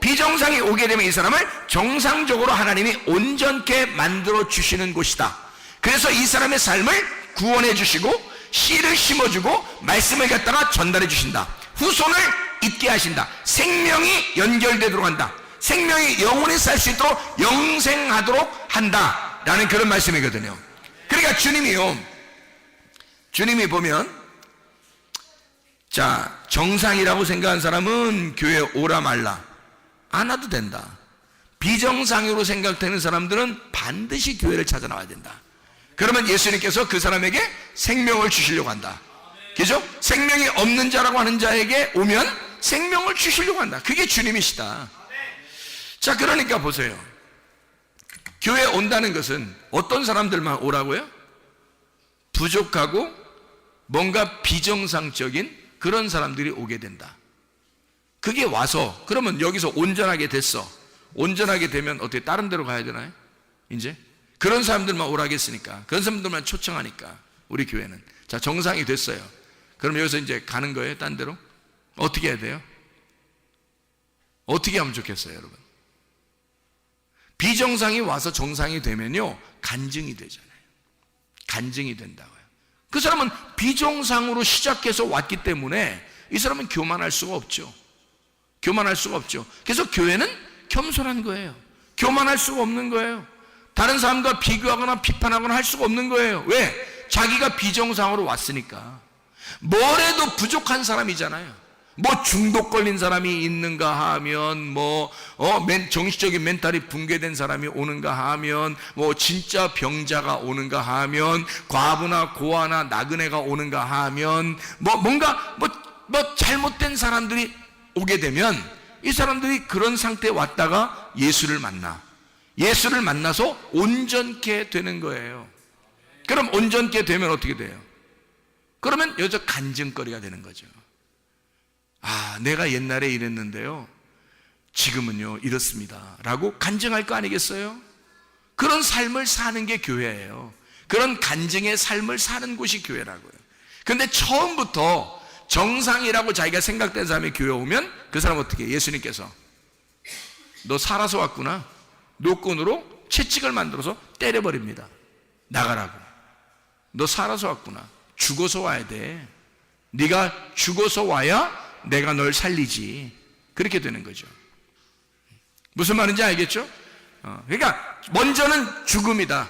비정상이 오게 되면 이 사람을 정상적으로 하나님이 온전케 만들어 주시는 곳이다. 그래서 이 사람의 삶을 구원해 주시고 씨를 심어주고 말씀을 갖다가 전달해 주신다. 후손을 있게 하신다. 생명이 연결되도록 한다. 생명이 영원히 살 수 있도록 영생하도록 한다 라는 그런 말씀이거든요. 그러니까 주님이요, 주님이 보면 자, 정상이라고 생각한 사람은 교회에 오라 말라 안 와도 된다. 비정상으로 생각되는 사람들은 반드시 교회를 찾아 나와야 된다. 그러면 예수님께서 그 사람에게 생명을 주시려고 한다. 그죠? 생명이 없는 자라고 하는 자에게 오면 생명을 주시려고 한다. 그게 주님이시다. 자, 그러니까 보세요. 교회에 온다는 것은 어떤 사람들만 오라고요? 부족하고 뭔가 비정상적인 그런 사람들이 오게 된다. 그게 와서 그러면 여기서 온전하게 됐어. 온전하게 되면 어떻게 다른 데로 가야 되나요? 이제 그런 사람들만 오라겠으니까, 그런 사람들만 초청하니까 우리 교회는 자, 정상이 됐어요. 그럼 여기서 이제 가는 거예요? 딴 데로? 어떻게 해야 돼요? 어떻게 하면 좋겠어요, 여러분? 비정상이 와서 정상이 되면요, 간증이 되잖아요. 간증이 된다고요. 그 사람은 비정상으로 시작해서 왔기 때문에 이 사람은 교만할 수가 없죠. 교만할 수가 없죠. 그래서 교회는 겸손한 거예요. 교만할 수가 없는 거예요. 다른 사람과 비교하거나 비판하거나 할 수가 없는 거예요. 왜? 자기가 비정상으로 왔으니까. 뭘 해도 부족한 사람이잖아요. 뭐 중독 걸린 사람이 있는가 하면 정신적인 멘탈이 붕괴된 사람이 오는가 하면 진짜 병자가 오는가 하면 과부나 고아나 나그네가 오는가 하면 뭔가 잘못된 사람들이 오게 되면 이 사람들이 그런 상태에 왔다가 예수를 만나서 온전케 되는 거예요. 그럼 온전케 되면 어떻게 돼요? 그러면 여기서 간증거리가 되는 거죠. 아, 내가 옛날에 이랬는데요, 지금은요 이렇습니다 라고 간증할 거 아니겠어요? 그런 삶을 사는 게 교회예요. 그런 간증의 삶을 사는 곳이 교회라고요. 근데 처음부터 정상이라고 자기가 생각된 사람이 교회 오면 그 사람 어떻게 해요? 예수님께서 너 살아서 왔구나, 노끈으로 채찍을 만들어서 때려버립니다. 나가라고. 너 살아서 왔구나. 죽어서 와야 돼. 네가 죽어서 와야 내가 널 살리지. 그렇게 되는 거죠. 무슨 말인지 알겠죠? 그러니까 먼저는 죽음이다.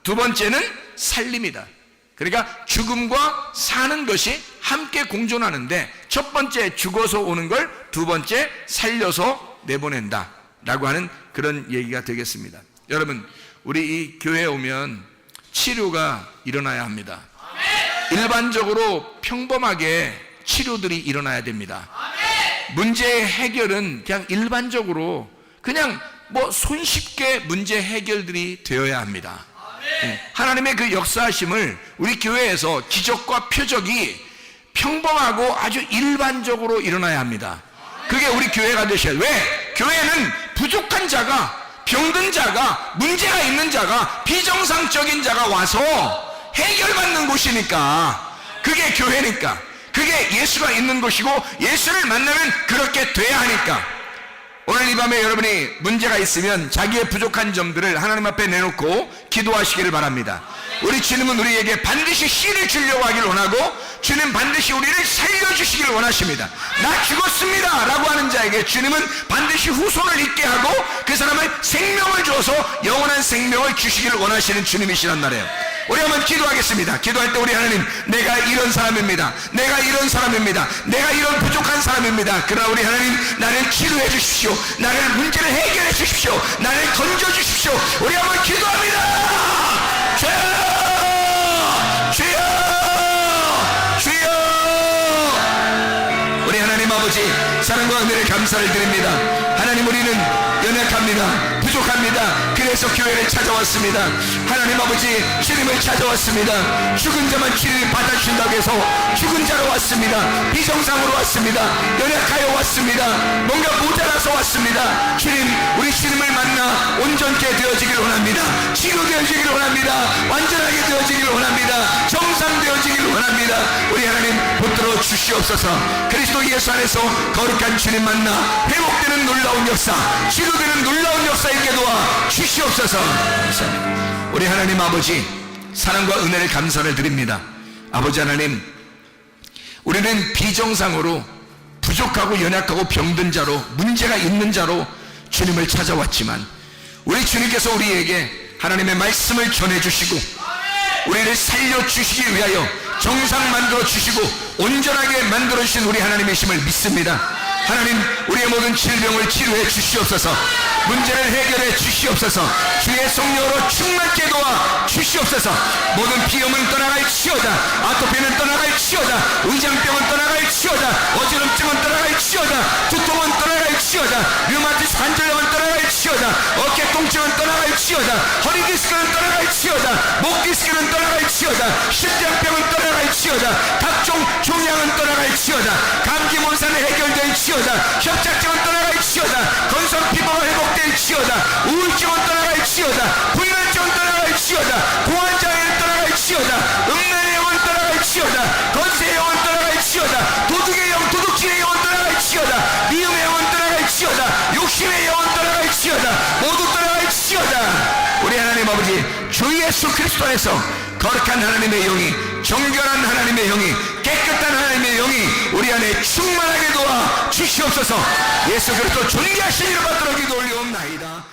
두 번째는 살림이다. 그러니까 죽음과 사는 것이 함께 공존하는데 첫 번째 죽어서 오는 걸 두 번째 살려서 내보낸다 라고 하는 그런 얘기가 되겠습니다. 여러분, 우리 이 교회에 오면 치료가 일어나야 합니다. 일반적으로 평범하게 치료들이 일어나야 됩니다. 문제의 해결은 그냥 일반적으로 그냥 손쉽게 문제 해결들이 되어야 합니다. 하나님의 그 역사하심을 우리 교회에서 기적과 표적이 평범하고 아주 일반적으로 일어나야 합니다. 그게 우리 교회가 되셔야 돼요. 왜? 교회는 부족한 자가, 병든 자가, 문제가 있는 자가, 비정상적인 자가 와서 해결받는 곳이니까, 그게 교회니까, 그게 예수가 있는 곳이고 예수를 만나면 그렇게 돼야 하니까. 오늘 이 밤에 여러분이 문제가 있으면 자기의 부족한 점들을 하나님 앞에 내놓고 기도하시기를 바랍니다. 우리 주님은 우리에게 반드시 씨를 주려고 하기를 원하고, 주님 반드시 우리를 살려주시기를 원하십니다. 나 죽었습니다 라고 하는 자에게 주님은 반드시 후손을 있게 하고 그 사람을 생명을 줘서 영원한 생명을 주시기를 원하시는 주님이시란 말이에요. 우리 한번 기도하겠습니다. 기도할 때 우리 하나님, 내가 이런 사람입니다. 내가 이런 사람입니다. 내가 이런 부족한 사람입니다. 그러나 우리 하나님, 나를 치료해 주십시오. 나를 문제를 해결해 주십시오. 나를 건져 주십시오. 우리 한번 기도합니다. 주여, 주여, 주여. 우리 하나님 아버지, 사랑과 은혜를 감사를 드립니다. 하나님, 우리는 연약합니다. 부족합니다. 그래서 교회를 찾아왔습니다. 하나님 아버지, 주님을 찾아왔습니다. 죽은 자만 치료를 받아주신다고 해서 죽은 자로 왔습니다. 비정상으로 왔습니다. 연약하여 왔습니다. 뭔가 모자라서 왔습니다. 주님, 우리 주님을 만나 온전케 되어지기를 원합니다. 치료되어지기를 원합니다. 완전하게 되어지기를 원합니다. 정상되어지기를 원합니다. 우리 하나님 붙들어 주시옵소서. 그리스도 예수 안에서 거룩한 주님 만나 회복되는 놀라운 역사, 치료되는 놀라운 역사 있게 도와 주시옵소서. 우리 하나님 아버지, 사랑과 은혜를 감사를 드립니다. 아버지 하나님, 우리는 비정상으로 부족하고 연약하고 병든 자로, 문제가 있는 자로 주님을 찾아왔지만 우리 주님께서 우리에게 하나님의 말씀을 전해주시고 우리를 살려주시기 위하여 정상 만들어 주시고 온전하게 만들어 주신 우리 하나님이심을 믿습니다. 하나님, 우리의 모든 질병을 치료해 주시옵소서. 문제를 해결해 주시옵소서. 주의 성령으로 충만케 도와 주시옵소서. 모든 비염은 떠나갈지어다. 아토피는 떠나갈지어다. 의장병은 떠나갈지어다. 어지럼증은 떠나갈지어다. 두통은 떠나갈지어다. 류마티스 관절염은 떠나갈지어다. 어깨 통증은 떠나갈지어다. 허리 디스크는 떠나갈지어다. 목 디스크는 떠나갈지어다. 심장병은 떠나갈지어다. 각종 종양은 떠나갈지어다. 감기 문사는 해결될지어다. 협착증은 떠나갈지어다. 건성 피부가 회복될지어다. 우울증은 떠나갈지어다. 불면증은 떠나갈지어다. 공황장애는 떠나갈지어다. 읍면의 영은 떠나갈지어다. 건세의 영은 떠나갈지어다. 도둑의 영, 도둑질의 영은 떠나갈지어다. 미움의 영은 떠나갈지어다. 욕심의 영은 떠나갈지어다. 모두 떠나갈지어다. 우리 하나님 아버지, 주 예수 그리스도 안에서 거룩한 하나님의 영이, 정결한 하나님의 영이, 깨끗한 하나님의 영이 우리 안에 충만하게 도와 주시옵소서. 예수 그리스도 존귀하신 이름 받들어 기도 올리옵나이다.